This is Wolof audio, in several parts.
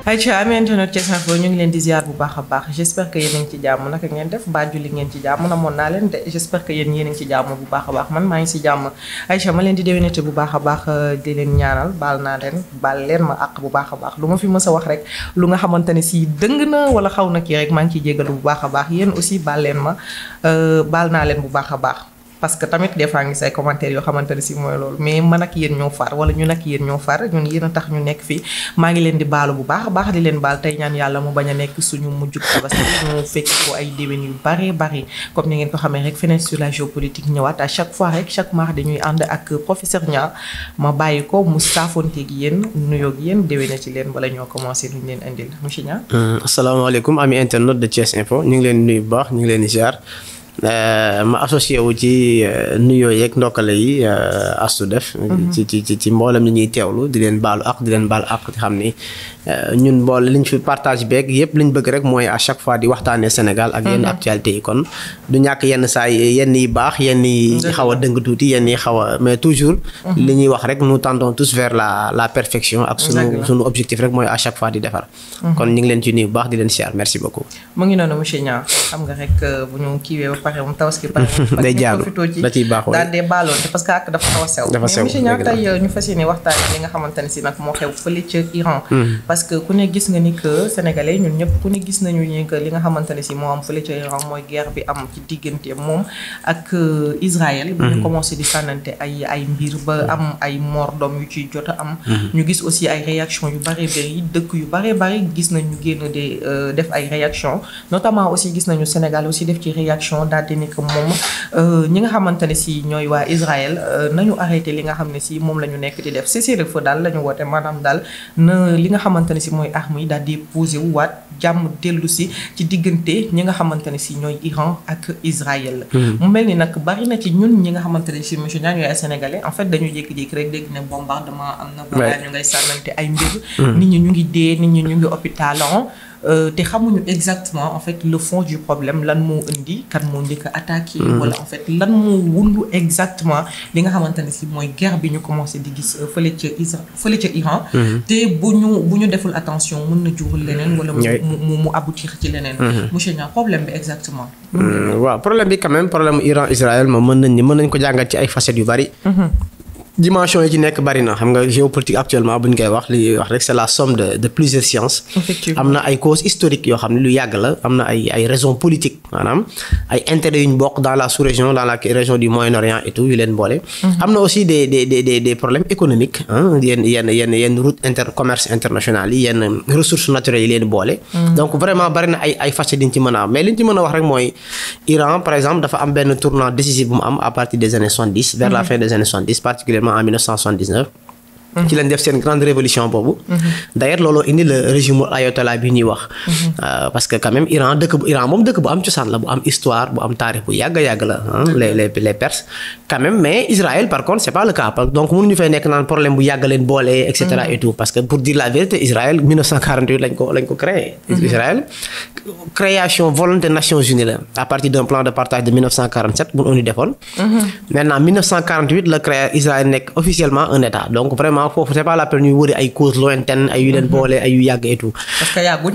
ayca amee internet Thiès Info ñu ngi leen di ziar bu baax a baax j'espère que yéen a ngi ci jàmm naka ngeen def ba julli ngeen ci jàmm namoon naa leen de j'espère que yéen a ngi ci jàmm bu baax a baax man maa ngi si jàmm Aïcha ma leen di déwénate bu baax a baax di leen ñaanal baal naa leen baal leen ma àq bu baax a baax lu ma fi mës a wax rek lu nga xamante ne si dëng na wala xaw na kii rek maa ngi ciy jégalu bu baax a baax yéen aussi baal leen ma baal naa leen bu baax a baax parce que tamit des fois ngi say commentaires yoo xamante ne si mooy loolu mais man ak yéen ñoo far wala ñun ak yéen ñoo far ñun yéen a tax ñu nekk fii maa ngi leen di baalu bu baax a baax di leen baal tey ñaan yàlla mu bañ a nekk suñu mujjug tabaski ñu fekk ko ay déwén yu bari comme ni ngeen ko xamee rek Fenêtre sur la géopolitique ñëwaat à chaque fois rek chaque mardi dañuy ànd ak professeur Niang ma bàyyi ko mu saafonteeg yéen nuyoog yéen déwéne ci leen wala ñoo commencé luñ leen indil monsieur Niang. asalaamaaleykum ami internet de Thiès Info ñu ngi leen nuyu bu baax ñu ngi leen di ziar. ma associé wu ci nuyoo yeeg ndokkale yi astu def ci mboolem ñi ñuy teewlu di leen baalu ak di leen baal ak di xam ni ñun mbool liñ fi partage beeg yëpp liñ bëgg rek mooy à chaque fois di waxtaanee Sénégal ak yenn actualité yi kon du ñàkk yenn saa yenn yi baax yenn yi xaw a dëng tuuti yenn yi xaw a mais toujours li ñuy wax rek nous tendons tous vers la perfection ak sunu objectif rek mooy à chaque fois di defar kon ñu ngi leen ci nuyu bu baax di leen siyaar merci beaucoup mu ngi noonu monsieur Niang xam nga rek bu ñu kiiwee ba pare mu tabaski pare day jaadu da ciy baaxoo daal dee baaloonte parce que ak dafa xaw a sew mais monsieur Niang tey ñu fas yéene waxtaan li nga xamante ne si nag moo xew fële ca Iran parce que ku ne gis nga ni que sénégalais ñun ñëpp ku ne gis nañu ni que li nga xamante ne si moo am fële ca Iran mooy guerre bi am ci diggante moom ak Israël bu ñu commencé di sànnante ay mbir ba am ay mort d'homme yu ci jot a am ñu gis aussi ay réaction yu bare bari dëkk yu bare bari gis nañu génn de def ay réaction notamment aussi gis nañu Sénégal aussi def ci réaction daal di ni que moom ñi nga xamante ne si ñooy waa Israël nañu arrêté li nga xam ne si moom la ñu nekk di def cessez-le-feu daal la ñu woote maanaam daal na li nga xamante ne si mooy armes yi daal di posé wu waat jàmm dellu si ci diggante ñi nga xamante ne si ñooy Iran ak Israël mu mel ni nag bari na ci ñun ñi nga xamante ne si monsieur Niang ñooy ay sénégalais en fait dañu jékki-jékki rek dégg ne bombardement am na balaa ñu ngay sànnante ay mbir nit ñi ñu ngi dee nit ñi ñu ngi hôpital te xamuñu exactement en fait le fond du problème lan moo indi kan moo njëkk a attaqué wala en fait lan moo wundu exactement li nga xamante ne si mooy guerre bi ñu commencé di gis fële ca Iran te bu ñu deful attention mën na jurul leneen wala mu aboutir ci leneen monsieur Niang problème bi exactement waaw problème bi quand même problème Iran Israël moom mën nañ ko jàngat ci ay facettes yu bari dimension yi ci nekk bari na xam nga géopolitique actuellement bu ñu koy wax li wax rek c'est la somme de plusieurs sciences am na ay causes historiques yoo xam ne lu yàgg la am na ay raisons politiques maanaam ay intérêts yu ñu bokk dans la sous-région dans la région du Moyen-Orient et tout yu leen boole am na aussi des problèmes économiques yenn route commerce international yi yenn ressources naturelles yi leen boole donc vraiment bari na ay facettes yi ñu ci mën a am mais li ñu ci mën a wax rek mooy Iran par exemple dafa am benn tournant décisif bu mu am à partir des années 70 vers la fin des années 70 particulièrement en 1979 ci lañ def seen grande révolution boobu d'ailleurs looloo indi le régime ayatollah bi ñuy wax parce que quand même Iran moom dëkk bu am cosaan la bu am histoire bu am taarix bu yàgg la les Perses quand même mais Israël par contre c'est pas le cas donc mënuñu fay nekk naan problème bu yàgg leen boole et cetera et tout parce que pour dire la vérité Israël 1948 lañ ko créé Israël création volonté Nations Unies la à partir d'un plan de partage de 1947 bu ONU defoon maintenant 1948 la créé Israël nekk officiellement un état donc vraiment foofu c'est pas la peine ñuy wëri ay causes lointaines ay yu leen boole ay yu yàgg et tout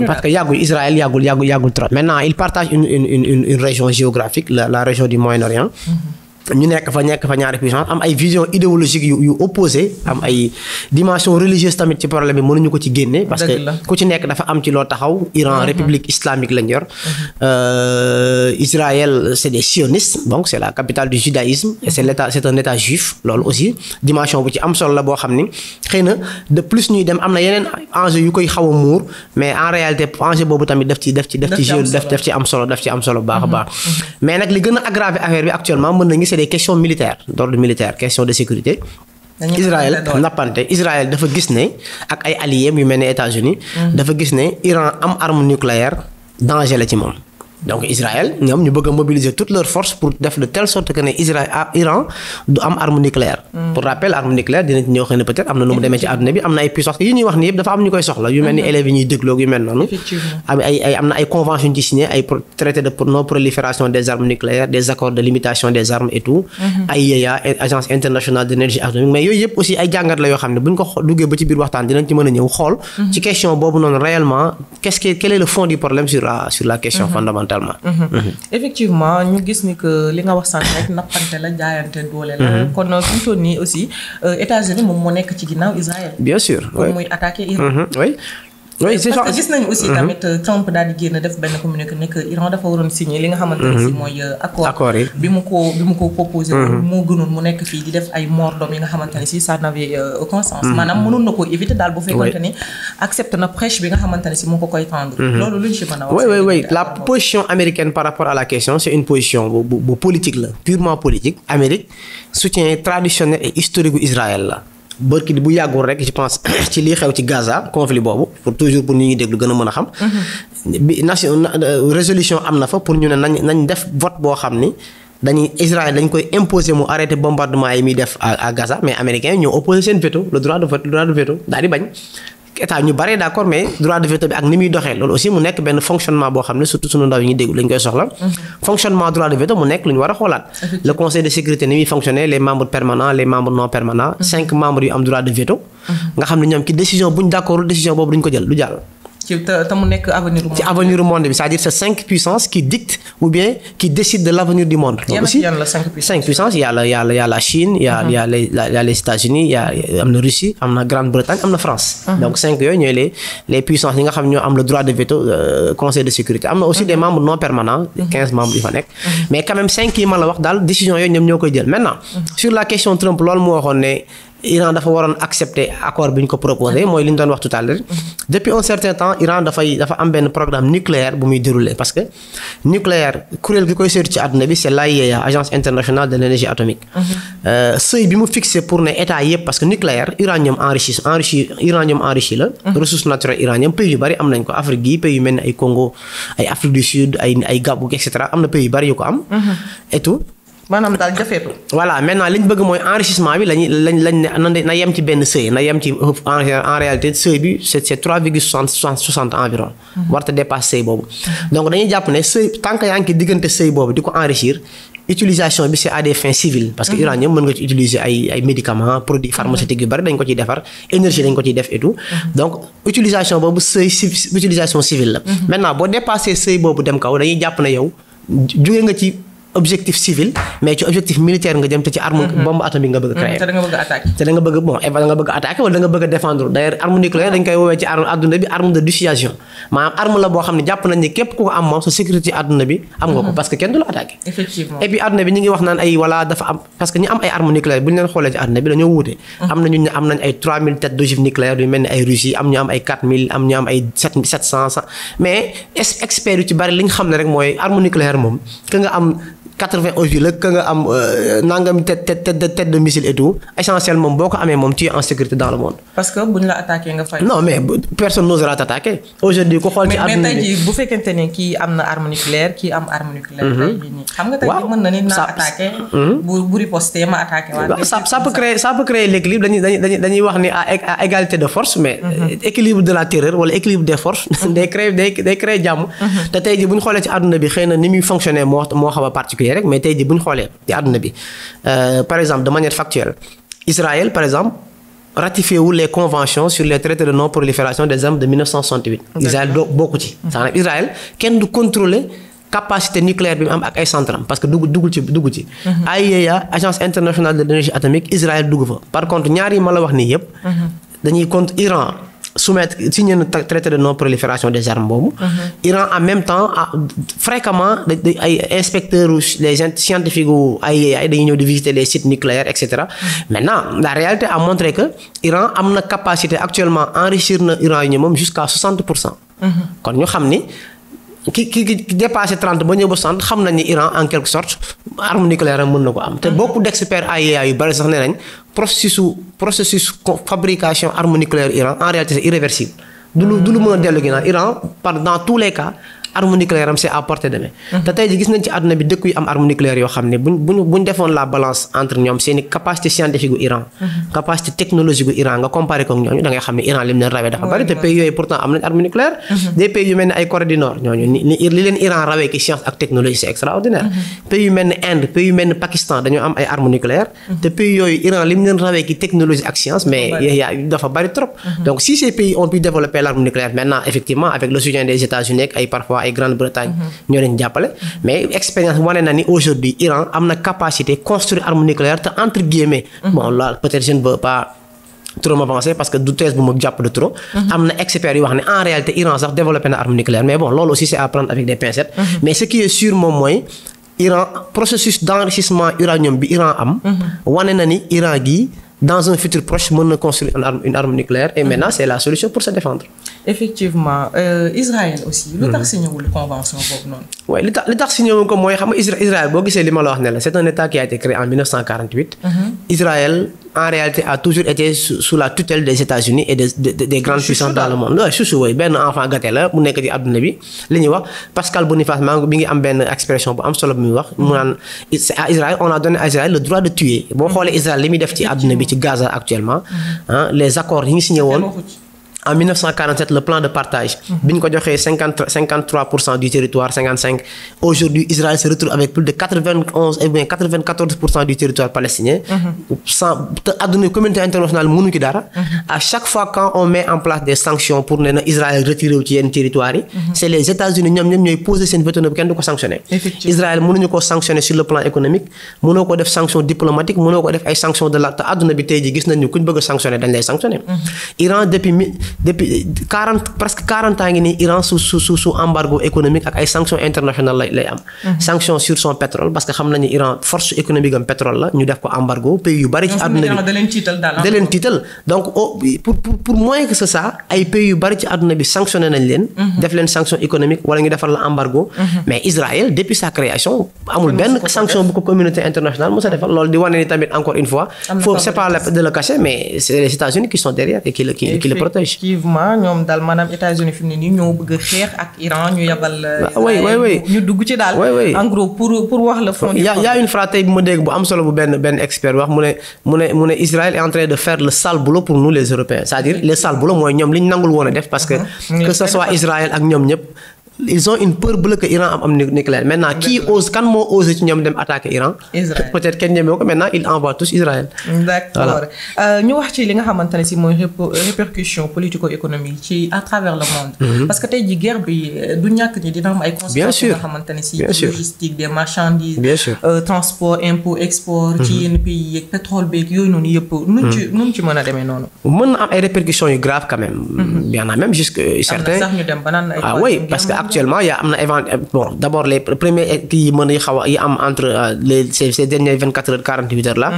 parce que yàggul Israël yàggul trop maintenant il partage une région géographique la région du Moyen-Orient ñu nekk fa ñaari puissance am ay vision idéologique yu opposé am ay dimension religieuse tamit ci problème bi mënuñu ko ci génne parce que ku ci nekk dafa am ci loo taxaw Iran république islamique lañ yor Israël c'est des sionistes donc c'est la capitale du judaïsme et c'est un état juif loolu aussi dimension bu ci am solo la boo xam ni xëy na de plus ñuy dem am na yeneen enjeu yu koy xaw a muur mais en réalité enjeu boobu tamit daf ci am solo baax a baax mais nag li gën a aggraver affaire bi actuellement mën nañu c'est des questions militaires d'ordre militaire questions de sécurité Israël dafa gis ne ak ay alliés yu mel ne États-Unis dafa gis ne Iran am arme nucléaire danger la ci moom donc Israël ñoom ñu bëgg a mobiliser toutes leurs forces pour def de telle sorte que ne Iran du am arme nucléaire. pour rappel arme nucléaire dina ci ñëw xëy na peut-être am na nu mu demee ci àdduna bi am na ay puissance yi ñuy wax ni yëpp dafa am ñu koy soxla yu mel ni élèves yi ñuy dégloog yu mel noonu. am na ay conventions yu ci signé ay traité de non prolifération des armes nucléaires des accords de limitation des armes et tout. AIEA agence internationale d'énergie atomique mais yooyu yëpp aussi ay jàngat la yoo xam ne bu ñu ko duggee ba ci biir waxtaan dinañ ci mën a ñëw xool. ci question boobu noonu réellement quel est le fond du problème sur la question fondamentalement. effectivement ñu gis ni que li nga wax sànq rek nappante la jaayante doole la. kon fi mu toll nii aussi États-Unis moom moo nekk ci ginnaaw Israël. bien sûr comme muy attaqué Iran. oui c'est parce que gis nañu aussi tamit Trump daal di génn def benn communiqué ne que Iran dafa waroon signer li nga xamante ne si mooy accord yi bi mu ko proposé moo gënoon mu nekk fii di def ay mort d'homme yi nga xamante ne si ça n'avait aucun sens maanaam mënoon na ko éviter daal bu fekkante ni accepte na prêche bi nga xamante ne si mu ko koy tendre loolu luñ ci mën a wax oui la position américaine par rapport à la question c'est une position bu politique la purement politique. Amérique soutien traditionnel et historique bu Israël la bërki bu yàggul rek je pense ci lii xew ci Gaza conflit boobu pour toujours pour ñu ñuy déglu gën a mën a xam bi résolution am na fa pour ñu ne nañ def vote boo xam ni Israël dañ koy imposer mu arrêter bombardement yi muy def à Gaza mais américains ñoo opposé seen veto le droit de veto daal di bañ état ñu bare d'accord mais droit de veto bi ak ni muy doxee loolu aussi mu nekk benn fonctionnement boo xam ne surtout sunu ndaw yi ñu déglu lañ koy soxla. fonctionnement droit de veto mu nekk lu ñu war a xoolaat. le conseil de sécurité ni muy fonctionner les membres permanents les membres non permanents. 5 membres yu am droit de veto. nga xam ne ñoom ki décision bu ñu d'accord décision boobu duñ ko jël du jàll. te mu nekk avenir du monde. ci avenir du monde bi c'est-à-dire c'est 5 puissances qui dictent ou bien qui décident de l'avenir du monde. loolu aussi yan la 5 puissances il y a la Chine il y a les États-Unis am na Russie am na Grande-Bretagne am na France. donc 5 yooyu ñooy les puissances yi nga xam ñoo am le droit de veto conseil de sécurité am na aussi des membres non permanents. 15 membres yu fa nekk. mais quand même 5 yi ma la wax daal décision yooyu ñoom ñoo koy jël maintenant. sur la question Trump loolu mu waxoon ne. Iran dafa waroon accepter accord bi ñu ko proposé mooy li ñu doon wax tout à l'heure depuis un certain temps Iran dafa am benn programme nucléaire bu muy dérouler parce que nucléaire kuréel gi koy seetu ci àdduna bi c'est l'AIEA agence internationale de l'énergie atomique. seuil bi mu fixé pour ne état yëpp parce que nucléaire uranium enrichi la. ressource naturelle uranium pays yu bari am nañ ko Afrique gi pays yu mel ni ay Congo ay Afrique du Sud ay Gabon et cetera am na pays yu bari yu ko am. et tout. maanaam daal jafeetu. voilà maintenant li ñu bëgg mooy enrichissement bi lañ na yem ci benn seuil na yem ci en réalité seuil bi c'est 3,60 environ. warta dépasser seuil boobu. donc dañuy jàpp ne seuil tant que yaa ngi diggante seuil boobu di ko enrichir utilisation bi c'est à des fins civiles. parce que uranium mën nga ci utiliser ay médicaments produits pharmaceutiques yu bari dañ ko ciy defar énergie dañ ko ciy def et tout. donc utilisation boobu seuil utilisation civile la. maintenant boo dépasser seuil boobu dem kaw dañuy jàpp ne yow jóge nga ci. objectif civil mais ci objectif militaire nga jëm te ci arme bombe atomique nga bëgg a créer. te da nga bëgg a attaquer. te da nga bëgg a attaquer wala da nga bëgg a défendre d'ailleurs arme nucléaire dañ koy woowee ci adduna bi arme de dissuasion maanaam arme la boo xam ne jàpp nañ ni képp ku ko am moom sa sécurité adduna bi am nga ko parce que kenn du la attaquer. effectivement et puis adduna bi ñu ngi wax naan ay voilà dafa am parce que ñu am ay armes nucléaires bu ñu leen xoolee ci adduna bi dañoo wuute. am na ñu ne am nañ ay 3000 têtes d'ogives nucléaires yu mel ni ay Russie am ñu am ay 4000 am ñu am ay 700 mais experts yu ci bari li ñu xam ne rek mooy arme nucléaire moom ka nga am 80 ogives la ka nga am nangam tête de missile et tout essentiellement boo ko amee moom tu es en sécurité dans le monde. parce que buñ la attaqué nga fay. non mais personne n'osera t'attaquer aujourd'hui ku xool ci àdduna bi mais tey jii bu fekkente ne kii am na arme nucléaire kii am arme nucléaire. tey jii nii xam nga tey jii mën na ni naa attaqué. bu riposté ma attaqué waaw. ça peut créer l'équilibre dañuy wax ni à égalité de force mais. équilibre de la terreur wala équilibre des forces. day créer jàmm. te tey jii bu ñu xoolee ci àdduna bi xëy na ni muy fonctionner moo xaw a particulier rek mais tey jii bu ñu xoolee ci àdduna bi par exemple de manière factuelle Israël par exemple ratifié wu les conventions sur les traités de non prolifération des armes de 1968. Israël bokku ci. maanaam Israël kenn du contrôler capacité nucléaire bi mu am ak ay centrales parce que dugg ci. AIEA agence internationale de l'énergie atomique Israël dugg fa par contre ñaar yi ma la wax nii yëpp. dañuy contre Iran. signé na traité de non prolifération des armes boobu. Iran en même temps fréquemment ay inspecteurs les scientifiques yu ay dañuy ñëw di visiter les sites nucléaires et cetera. Maintenant la réalité a montré que Iran am na capacité actuellement enrichir na uranium moom jusqu'à 60%. kon ñu xam ni ki dépassé 30 ba ñëw ba 60 xam nañ ni Iran en quelque sorte arme nucléaire mën na ko am. te beaucoup d'experts AIEA yu bari sax nee nañ processus fabrication arme nucléaire Iran en réalité c'est irréversible. du lu mën a dellu ginnaaw Iran dans tous les cas arme nucléaire am c'est à portée de main. te tey ji gis nañ ci àdduna bi dëkk yu am arme nucléaire yoo xam ne buñ defoon la balance entre ñoom seeni capacité scientifique gu Iran capacité technologique gu Iran nga comparé ko ak ñooñu da ngay xam ne Iran lim leen rawee dafa bari te pays yooyu pourtant am nañ arme nucléaire des pays yu mel ni ay Corée du Nord ñooñu li leen Iran rawee ki science ak technologie c'est extraordinaire pays yu mel ni Inde pays yu mel ni Pakistan dañoo am ay arme nucléaire te pays yooyu Iran lim leen rawee ki technologie ak science mais dafa bari trop donc si ces pays ont pu développer l'arme nucléaire maintenant effectivement avec le soutien des États-Unis ak ay parfois ay Grande-Bretagne ñoo leen jàppale mais expérience wane na ni aujourd'hui Iran am na capacité construire arme nucléaire te entre guillemets bon là peut-être je ne veux pas trop m'avancer parce que du thèse bu ma jàpp de trop am na experts yu wax ne en réalité Iran sax développé na arme nucléaire mais bon loolu aussi c'est à prendre avec des pincettes mais ce qui est sûr moom mooy Iran processus d'enrichissement uranium bi Iran am wane na ni Iran gi dans un futur proche mën na construire une arme nucléaire et maintenant c'est la solution pour se défendre. Effectivement Israël aussi. lu tax signé wul convention boobu noonu. oui li tax signé wul ko mooy xam nga Israël boo gisee li ma la wax ne la c'est un état qui a été créé en 1948. Israël en réalité a toujours été sous la tutelle des États-Unis et des grandes puissances dans le monde. waaw chouchou wooyu benn enfant gâté la mu nekk ci àdduna bi li ñuy wax Pascal Boniface bi ngi am benn expression bu am solo bu muy wax mu naan à Israël on a donné à Israël le droit de tuer boo xoolee Israël li muy def ci àdduna bi ci Gaza actuellement les accords yi ngi signé woon en 1947 le plan de partage bi ñu ko joxee 53% du territoire 55 aujourd'hui Israël se retrouve avec plus de 91 et bien 94% du territoire palestinien sans te àdduna communauté internationale mënu ci dara à chaque fois quand on met en place des sanctions pour ne na Israël retiré wu ci yenn territoires yi c'est les États-Unis ñoom ñooy poser seen veto bu kenn du ko sanctionner Israël mënuñu ko sanctionner sur le plan économique mënoo ko def sanction diplomatique mënoo ko def ay sanctions de la te àdduna bi tey ji gis nañu kuñ bëgg a sanctionner dañ lay sanctionner Iran depuis presque 40 ans ngi nii Iran sous embargo économique ak ay sanctions internationales lay am sanctions sur son pétrole parce que xam nañu Iran force économique am pétrole la ñu def ko embargo pays yu bari ci àdduna bi da leen tiital donc pour moins que ça ay pays yu bari ci àdduna bi sanctionné nañ leen def leen sanction économique wala ñu defar la embargo mais Israël depuis sa création amul benn sanction bu ko communauté internationale mos a defal loolu di wane ni tamit encore une fois c'est pas de le cacher mais c'est les États-Unis qui sont derrière et qui le protègent. Effectivement ñoom daal maanaam États-Unis fi mu ne nii ñoo bëgg a xeex ak Iran ñu yabal. ñu dugg ci daal. en gros pour wax la fond. y a une phrase tey bu ma dégg bu am solo bu benn expert wax mu ne Israël est en train de faire le sale boulot pour nous les Européens c'est-à-dire le sale boulot mooy ñoom li ñu nangul woon a def parce que ce soit Israël ak ñoom ñëpp. ils ont une peur bleue que Iran am nucléaire maintenant kan moo osé ci ñoom dem attaquer Iran. Israël peut-être kenn ñemee ko maintenant ils envoient tous Israël. d'accord ñu wax ci li nga xamante ne si mooy répercussion politico-économique ci à travers le monde. parce que tey jii guerre bi du ñàkk ni dina am ay conséquences nga xamante ne si logistique des marchandises. bien sûr transport impôt export. ci yenn pays yeeg pétrole beeg yooyu noonu yëpp. nu ci mën a demee noonu. mën na am ay répercussions yu graves quand même. bien na même jusque certains. am na sax ñu dem ba naan ay. oui parce que actuellement y a am na bon d'abord les premiers kii yi mën a xaw a yi am entre ces dernières 24 heures 48 heures là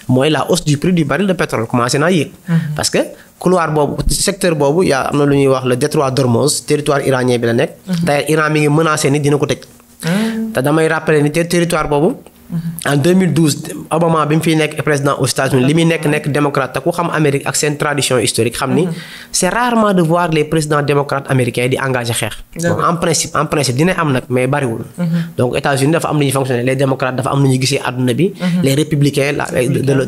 mooy la hausse du prix du baril de pétrole commencé naa yéeg parce que couloir boobu secteur boobu yaa am na lu ñuy wax le détroit d'Ormuz territoire iranien bi la nekk d'ailleurs Iran mi ngi menacé ni dina ko tëj te damay rappeler ni territoire boobu en 2012 Obama bi mu fiy nekk président aux États-Unis li muy nekk démocrate te ku xam Amérique ak seen tradition historique xam ni c'est rarement de voir les présidents démocrates américains di engagé xeex. donc en principe dina am nag mais bariwul. donc États-Unis dafa am nu ñuy fonctionner les démocrates dafa am nu ñuy gisee àdduna bi. les républicains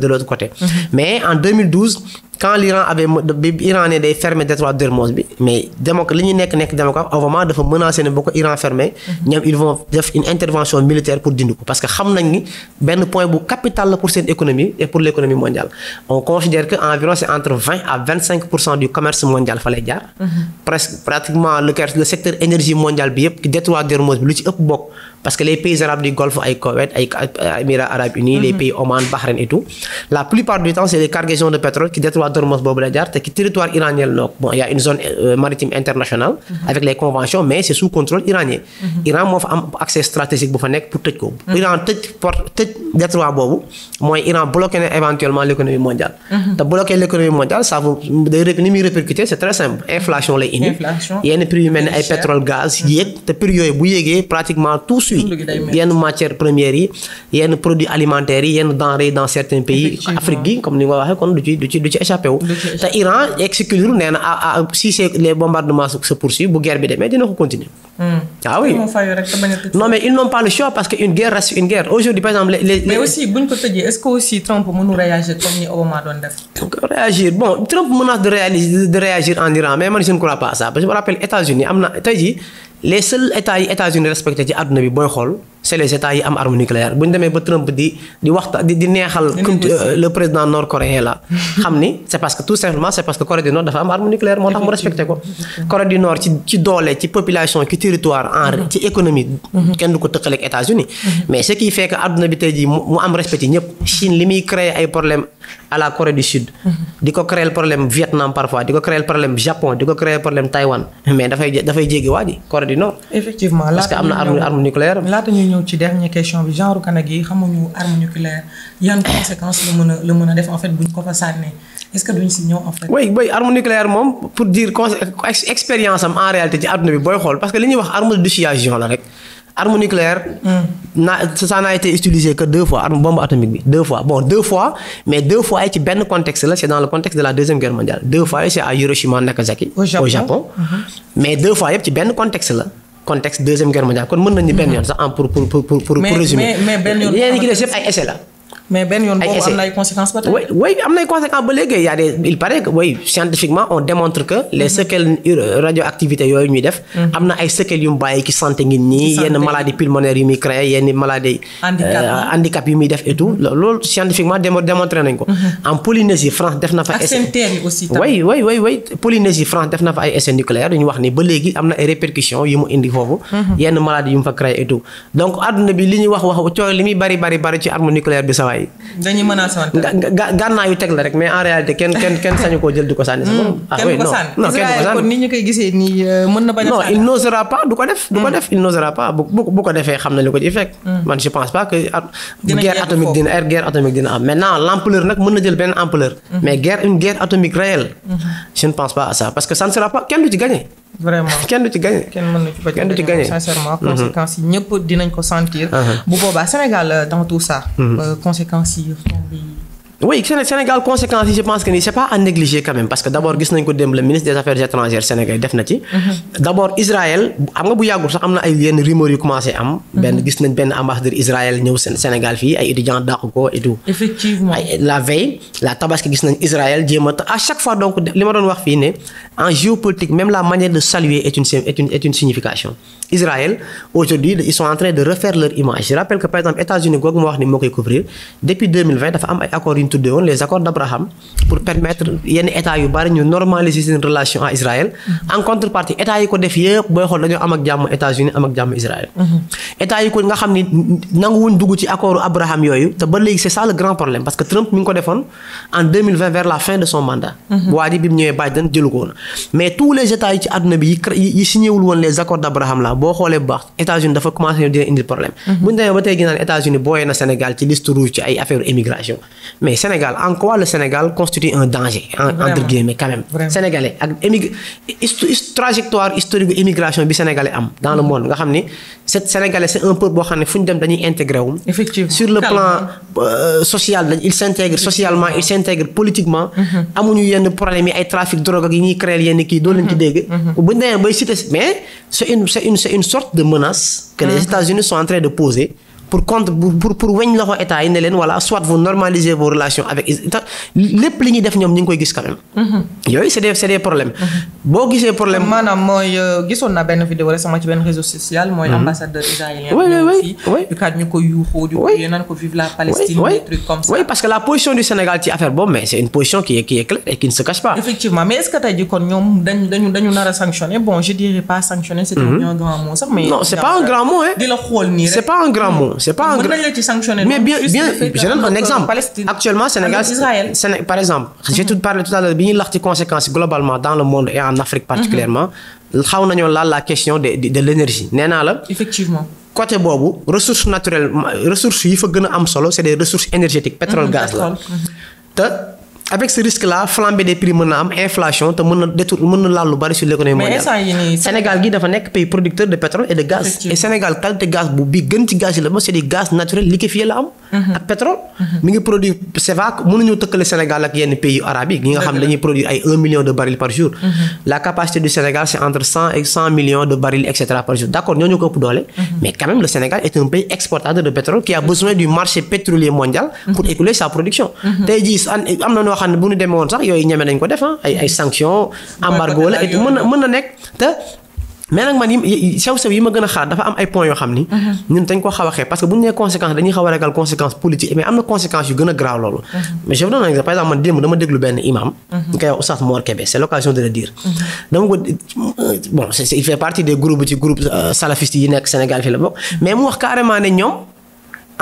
de l'autre côté. mais en 2012. quand l'Iran Iran ne day fermer détroit d'Ormuz bi mais li ñu nekk démocrate Obama dafa menacé ne boo ko Iran fermé ñoom ils vont def une intervention militaire pour dindi ko parce que xam nañ ni benn point bu capital la pour seen économie et pour l'économie mondiale on considère que environ c'est entre 20 à 25% du commerce mondial fa lay jaar pratiquement le secteur énergie mondial bi yëpp détroit d'Ormuz bi lu ci ëpp bokk parce que les pays arabes du Golfe ay Koweït ay Émirats arabes unis les pays Oman Bahreïn et tout la plupart du temps c'est les cargaisons de pétrole qui détroit d'Ormuz boobu la jaar te ki territoire iranien la bon il y a une zone maritime internationale avec les conventions mais c'est sous contrôle iranien Iran moo fa am accès stratégique bu fa nekk pour tëj ko Iran tëj détroit boobu mooy Iran bloqué na éventuellement l'économie mondiale te bloqué l'économie mondiale ça ni muy répercuter c'est très simple inflation lay indi yenn prix yu mel ni ay pétrole gaz yéeg te prix yooyu bu yéegee pratiquement tous suit yenn matières premières yi yenn produits alimentaires yi yenn denrées dans certains pays Afrique gi comme ni nga waxee kon du ci échappé wu te Iran exclure nee na si c'est les bombardements se poursuivent bu guerre bi demee dina ko continuer ah oui non mais ils n'ont pas le choix parce que une guerre reste une guerre aujourd'hui par exemple mais aussi buñ ko tëjee est-ce que aussi Trump mënu réagir comme ni Obama doon def réagir bon Trump menace de réagir en Iran mais man je ne crois pas à ça parce que je me rappelle États-Unis am na tey jii les seuls états yi États-Unis respecté ci àdduna bi booy xool c'est les états yi am arme nucléaire bu ñu demee ba Trump di neexal le président nord-coréen là xam ni c'est parce que tout simplement c'est parce que Corée du Nord dafa am arme nucléaire moo tax mu respecté ko Corée du Nord ci doole ci population ci territoire ci économie kenn du ko tëkkale ak États-Unis mais ce qui fait que àdduna bi tey jii mu am respect ci ñëpp Chine li muy créer ay problème à la Corée du Sud di ko créer problème Vietnam parfois di ko créer problème Japon di ko créer problème Taïwan mais dafay jéggi waa ji Corée du Nord effectivement parce que am na arme nucléaire ñëw ci dernière question bi genre Canada gi xamuñu arme nucléaire yan conséquences la mën a def en fait buñ ko fa sànnee est-ce que duñ si ñëw en fait. oui arme nucléaire moom pour dire expérience am en réalité ci àdduna bi booy xool parce que li ñuy wax arme de dissuasion la rek arme nucléaire. ça n'a été utilisé que 2 fois arme bombe atomique bi 2 fois mais 2 fois yi ci benn contexte la c'est dans le contexte de la deuxième guerre mondiale 2 fois yi c'est à Hiroshima Nagasaki. au Japon mais 2 fois yëpp ci benn contexte la. contexte deuxième guerre mondiale kon mën nañu benn yoon sax pour résumer. mais benn yoon yeneen yi des yëpp ay essais la. mais benn yoon boobu am na ay conséquences ba tey. oui am na ay conséquences ba léegi il paraît que scientifiquement on démontre que les séquelles radioactivité yooyu ñuy def. am na ay séquelles yu mu bàyyi ci santé ngi nii yenn maladies pulmonaires yu muy créé yenn maladies. handicap yu muy def et tout loolu scientifiquement démontré nañ ko. en Polynésie France def na fa. ak seen terre yi aussi tamit. oui Polynésie France def na fa ay essais nucléaires yu ñu wax ni ba léegi am na ay répercussions yu mu indi foofu. yenn maladies yu mu fa créé et tout donc àdduna bi li ñuy wax coow li muy bari ci arme nucléaire bi sa waay dañuy menacé woon gànnaaw yu teg la rek mais en réalité kenn sañu koo jël di ko sànni. kenn du ko sànni Israël kon ni ñu koy gisee nii mën na bañ a. non il n'osera pas du ko def. il n'osera pas bu ko defee xam na li ko ci fekk. man je pense pas que guerre atomique dina am maintenant l'ampleur nag mën na jël benn ampleur. mais une guerre atomique réelle. je ne pense pas à ça parce que ça ne sera pas kenn du ci gagner. vraiment kenn du ci gagner. kenn du ci gagner sincèrement. conséquences yi ñëpp dinañ ko sentir. bu boobaa Sénégal dans tout ça. conséquences yi. oui Sénégal conséquences yi je pense que ni c'est pas à négliger quand même parce que d'abord gis nañ ko démb le ministre des affaires étrangères sénégalais def na ci. d'abord Israël xam nga bu yàggul sax am na ay yenn rumeurs yu commencé am. gis nañ benn ambassadeur Israël ñëw Sénégal fii ay étudiants dàq ko et tout. effectivement la veille la tabaski gis nañ Israël jéem a à chaque fois donc li ma doon wax fii ne en géopolitique même la manière de saluer est une signification. Israël aujourd'hui ils sont en train de refaire leur image je rappelle que par exemple États-Unis googu ma wax ni moo koy couvrir depuis 2020 dafa am ay accords yu ñu tuddee woon les accords d'Abraham pour permettre yenn états yu bari ñu normaliser seen relation à Israël. en contrepartie états yi ko def yëpp booy xool dañoo am ak jàmm États-Unis am ak jàmm Israël. états yi ko nga xam ni nanguwuñ dugg ci accordu Abraham yooyu te ba léegi c'est ça le grand problème parce que Trump mi ngi ko defoon en 2020 vers la fin de son mandat. waa ji bi mu ñëwee Biden jëlu ko woon mais tous les états yi ci àdduna bi yi signé wul woon les accords d'Abraham là boo xoolee bu baax États-Unis dafa commencé dina indi problème. bu ñu demee ba tey gi naan États-Unis booyee na Sénégal ci liste rouge ci ay affaire immigration mais Sénégal en quoi le Sénégal constitue un danger. entre guillemets quand même. Sénégalais ak trajectoire historique immigration bi Sénégalais am dans le monde nga xam ni Sénégalais c'est un peuple boo xam ne fu ñu dem dañuy intégré wu. effectivement sur le plan social il s'intègre socialement il s'intègre politiquement. amuñu yenn problème yi ay trafic drogue ak yi ñuy créer yenn kii doo leen ci dégg. bu ñu demee bay citer mais c'est une sorte de menace que les États-Unis sont en train de poser pour weñ loxo état yi ne leen voilà soit vous normalisez vos relations avec lépp li ñuy def ñoom ñu ngi koy gis quand même. yooyu c'est des problèmes. boo gisee problème. maanaam mooy gisoon na benn vidéo rek sama ci benn réseau social. mooy ambassadeur israélien. oui ñu ko yuuxoo di ko yéenaan ko vive la Palestine. des trucs comme ça. oui parce que la position du Sénégal ci affaire boobu mais c'est une position qui est claire et qui ne se cache pas. effectivement mais est-ce que tey jii kon ñoom dañu nar a sanctionner bon je dirais pas sanctionner c'est un grand mot sax mais. non c'est pas un grand mot hein. di la xool nii rek c'est pas un grand mot. c'est pas un grand mais bien je donne un exemple actuellement Sénégal par exemple j'ai parlé tout à l'heure bi ñuy lax ci conséquences globalement dans le monde et en Afrique particulièrement xaw nañoo laal la question de l'énergie nee naa la effectivement côté boobu ressources naturelles ressources yi fa gën a am solo c'est des ressources énergétiques pétrole gaz la te avec ce risque là flambée des prix mën na am inflation te mën na laal lu bari sur l'économie mondiale. Sénégal gi dafa nekk pays producteur de pétrole et de gaz. Et Sénégal qualité gaz bi gën ci gaz yi la ma c'est du gaz naturel liquéfié la am. ak pétrole. mi ngi produire c'est vrai mënuñu tëkkale Sénégal ak yenn pays arabes yi nga xam dañuy produire ay 1 million de barils par jour. La capacité du Sénégal c'est entre 100 et 100 millions de barils etc. par jour. D'accord ñooñu ko ëpp doole. Mais quand même le Sénégal est un pays exportateur de pétrole qui a besoin du marché pétrolier mondial pour écouler sa production. Tey jii am na noo xam ne bu ñu demee woon sax yooyu ñeme nañ ko def ay sanctions embargo la et mën na nekk te mais nag man yi sew yi ma gën a xaar dafa am ay points yoo xam ni ñun dañ ko xaw a xeeb parce que bu ñu nee conséquence dañuy xaw a ragal conséquence politique mais am na conséquence yu gën a grave loolu mais je vous donne un exemple par exemple man démb dama déglu benn imam ñu koy wax Oustaz Mor Kébé c'est l'occasion de le dire dama ko bon il fait partie des groupes ci groupe salafiste yi nekk Sénégal fii la bokk mais mu wax carrément ne ñoom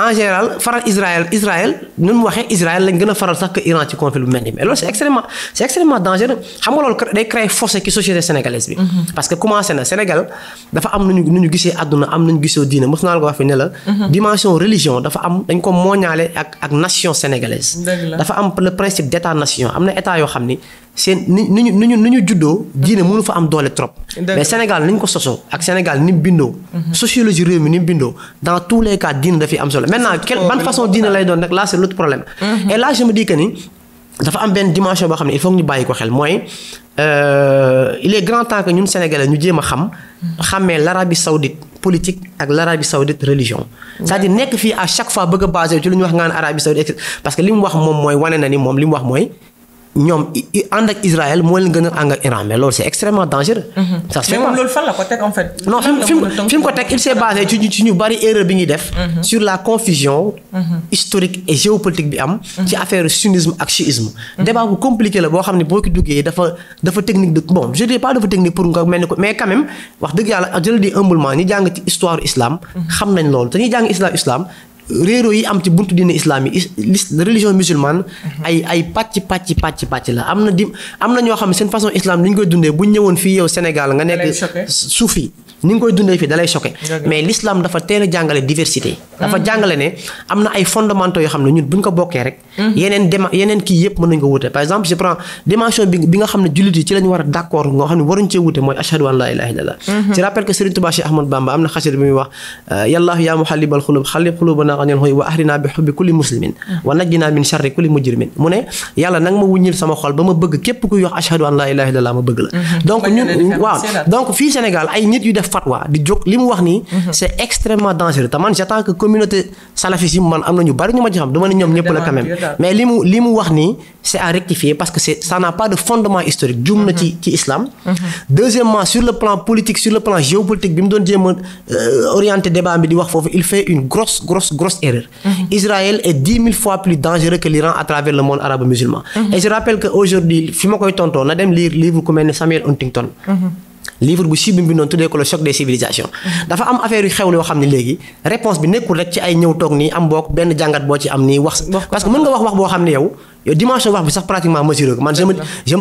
en général faral Israël ñun mu waxee Israël lañ gën a faral sax que Iran ci conflit bu mel ni mais loolu c'est extrêmement dangereux xam nga loolu day créer fossé ci société sénégalaise bi. parce que commencé na Sénégal dafa am nu ñu gisee àdduna am nu ñu gisee diine mos naa la ko wax fi ne la. dimension religion dafa am dañ ko mooñaale ak nation sénégalaise. dafa am le principe d'état nation am na état yoo xam ni seen ni ñu juddoo diine mënu fa am doole trop. mais Sénégal ni ñu ko sosoo ak Sénégal ni mu bindoo. sociologie réew mi ni mu bindoo dans tous les cas diine dafay am solo. maintenant ban façon diine lay doon nag là c'est l'autre problème. et là je me dis que ni dafa am benn dimension boo xam ne il faut que ñu bàyyi ko xel mooy il est grand temps que ñun Sénégalais ñu jéem a xàmmee l'Arabie saoudite politique ak l'Arabie saoudite religion. c'est-à-dire nekk fii à chaque fois bëgg a basé ci lu ñu wax ngaan Arabie saoudite parce que li mu wax moom mooy wane na ni moom li mu wax mooy. ñoom ànd ak Israël moo leen gën a ànd ak Iran mais loolu c'est extrêmement dangereux. ça se fait pas mais loolu fan la ko teg en fait. non fi mu ko teg il s'est basé ci ñu bari erreur bi ñuy def. sur la confusion. historique et géopolitique bi am. ci affaire sunnisme ak chiisme. débat bu compliqué la boo xam ne boo ko duggee dafa technique de bon je dis pas dafa technique pour nga mel ni ko mais quand même wax dëgg yàlla je le dis humblement ñi jàng ci histoire islam. xam nañ loolu te ñi jàng islam. réero yi am ci buntu diine islam yi religion musulmane ay pàcc la am na ñoo xam ne seen façon islam ni ñu koy dundee bu ñu ñëwoon fii yow Sénégal nga nekk soufi ni nga koy dundee fii dalay choqué mais l'islam dafa teel a jàngale diversité dafa jàngale ne am na ay fondamentaux yoo xam ne ñun bu ñu ko bokkee rek yeneen kii yëpp mën nañu ko wute par exemple je prends dimension bi nga xam ne jullit yi ci lañu war a d'accord nga xam ne waruñ cee wute mooy ashhadu an la ilaha illallah je rappelle que Serigne Touba Cheikh Ahmadou Bamba am na xasida bi muy wax yallaahu yaa muhallibal xulub xallib xulubana wa ahrina bi hubbi kulli muslimin wa najjina min sharri kulli mujrimin mu ne yàlla nag ma wuññil sama xol ba ma bëgg képp kuy wax ashhadu an la ilaha illallah ma bëgg la donc ñun waaw donc fii Sénégal ay nit yu def fatwa di jóg li mu wax nii c'est extrêmement dangereux te man j'attends que communauté salafiste yi man am na ñu bari ñu ma ci xam dama ne ñoom ñëpp la quand même mais li mu wax nii c'est à rectifier parce que ça n'a pas de fondement historique jum na ci islam deuxièmement sur le plan politique sur le plan géopolitique bi mu doon jéem a orienter débat bi di wax foofu il fait une grosse erreur. Israël est 10 000 fois plus dangereux que l'Iran à travers le monde arabo-musulman. Et je rappelle que aujourd'hui fi ma koy tontoo na dem lire livre ku mel ne Samuel Huntington. livre bu si bi noonu tuddee ko le choc des civilisations. dafa am affaire yu xew yoo xam ne léegi réponse bi nekkul rek ci ay ñëw toog nii am boog benn jàngat boo ci am nii wax. parce que mën nga wax boo xam ne yow dimension wax bi sax pratiquement mesuré ko man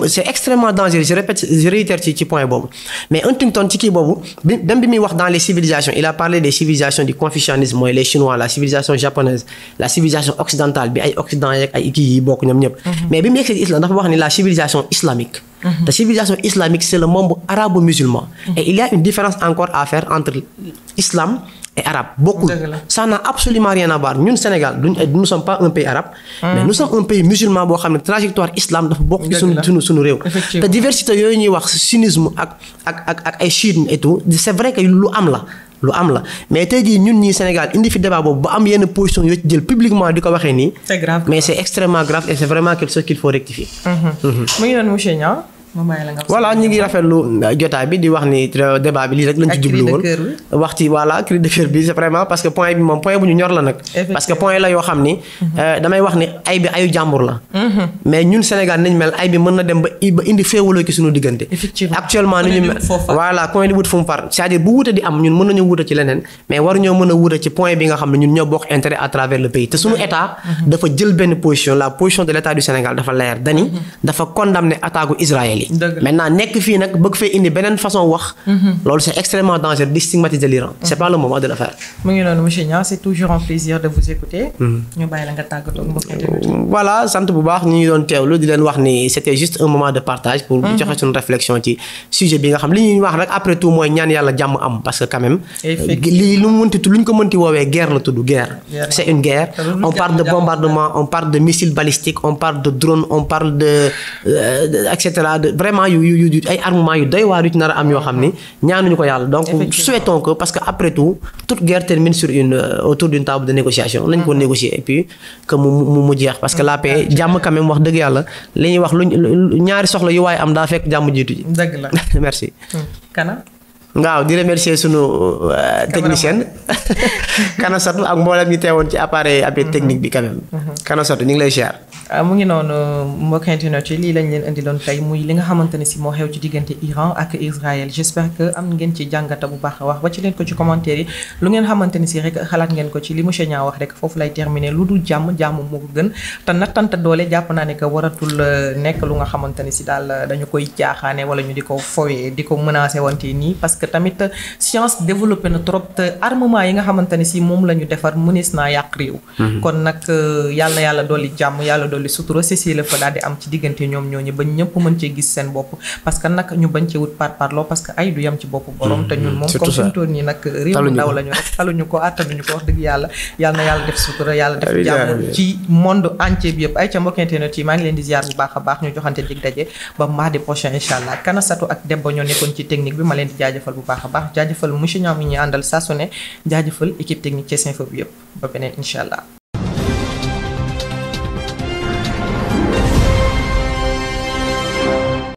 c'est extrêmement dangereux je réitère ci point boobu mais Huntington ci kii boobu bi muy wax dans les civilisations il a parlé des civilisations du confucianisme mooy les chinois la civilisation japonaise la civilisation occidentale bi ay occident yeeg ay kii yi bokk ñoom ñëpp mais bi mu yegsee ci islam dafa wax ni la civilisation islamique la civilisation islamique c'est le monde arabo-musulman et il y a une différence encore à faire entre islam et arabe bokkul ça n'a absolument rien à voir ñun Sénégal nous sommes pas un pays arabe mais nous sommes un pays musulman boo xam ne trajectoire islam dafa bokk ci suñu réew te diversité yooyu ñuy wax sunnisme ak ay chiisme et tout c'est vrai que lu am la mais tey jii ñun ñii Sénégal indi fi débat boobu ba am yenn position yoo ci jël publiquement di ko waxee nii c'est grave mais c'est extrêmement grave et c'est vraiment quelque chose qu'il faut rectifier mu ngi doon monsieur Niang voilà ñu ngi rafetlu jotaay bi di wax ni débat bi lii rek lañ ci jublu woon wax ci voilà cri de cœur bi c'est vraiment parce que point bi moom point bu ñu ñor la nag parce que point la yoo xam ni damay wax ni ay bi ayu jàmbur la mais ñun Sénégal nañ mel ay bi mën na dem ba indi féewaloo ci suñu diggante actuellement ni ñu mel voilà point di wut fu mu par c'est-à-dire bu wuute di am ñun mën nañu wuute ci leneen mais war ñoo mën a wuute ci point bi nga xam ne ñun ñoo bokk intérêt à travers le pays te suñu état dafa jël benn position la position de l'état du Sénégal dafa leer dani dafa condamner attaque Israël li maintenant nekk fii nag bëgg fee indi beneen façon wax loolu c'est extrêmement dangereux di stigmatiser l'Iran c'est pas le moment de le faire. mu ngi noonu monsieur Niang c'est toujours un plaisir de vous écouter. ñu bàyyi la nga tàggatoo voilà sant bu baax ñu ngi doon teewlu di leen wax ni c'était juste un moment de partage pour joxe suñu réflexion ci sujet bi nga xam li ñuy wax rek après tout mooy ñaan yàlla jàmm am parce que quand même lii lu mu mënti lu ñu ko mënti woowee guerre la tudd guerre c'est une guerre on parle de bombardement on parle de missiles balistiques on parle de drone on parle de et cetera de vraiment yu ay armement yu doy waar yu ci nar a am yoo xam ni ñaanuñu ko yàlla donc souhaitons que parce que après tout toute guerre termine sur autour d'une table de négociation nañ ko négocier et puis que mu jeex parce que la paix jàmm quand même wax dëgg yàlla li ñuy wax lu ñaari soxla yu waaye am daa fekk jàmm jiitu ji. dëgg la merci. Kana. waaw di remercier sunu technicienne Kana Satou ak mboolem ñu teewoon ci appareil technique bi quand même. Kana Satou ñu ngi lay ziar. mu ngi noonu mbokk internet yi lii lañ leen indiloon tey muy li nga xamante ne si moo xew ci diggante Iran ak Israël j'espère que am ngeen ci jàngata bu baax a wax ba ci leen ko ci commentaire yi lu ngeen xamante ni si rek xalaat ngeen ko ci li monsieur Niang wax rek foofu lay terminer lu dul jàmm moo ko gën te nattante doole jàpp naa ne que waratul nekk lu nga xamante ni si daal dañu koy jaaxaane wala ñu di ko fowee di ko menacer wante nii parce que tamit science développé na trop te armement yi nga xamante ni si moom la ñu defar mënees naa yàq réew kon nag yàlla dolli jàmm yàlla dolli sutura ceci la fa daal di am ci diggante ñoom ñooñu ba ñëpp mën cee gis seen bopp parce que nag ñu bañ cee wut parloo parce que ay du yam ci bopp borom te ñun moom comme suñu toon nii nag réew mu ndaw lañu rek taluñu ko attanuñu ko wax dëgg yàlla na yàlla def sutura yàlla def jàmm ci monde entier bi yëpp ay ca mbokkente ne ci maa ngi leen di ziar bu baax a baax ñu joxante dig daje ba mardi prochain incha allah Kana Satou ak Demba ñoo nekkoon ci technique bi ma leen di jaajëfal bu baax a baax jaajëfal monsieur Niang mi ñuy àndal saa su ne jaajëfal équipe technique Thiès Info bi yëpp ba beneen incha allah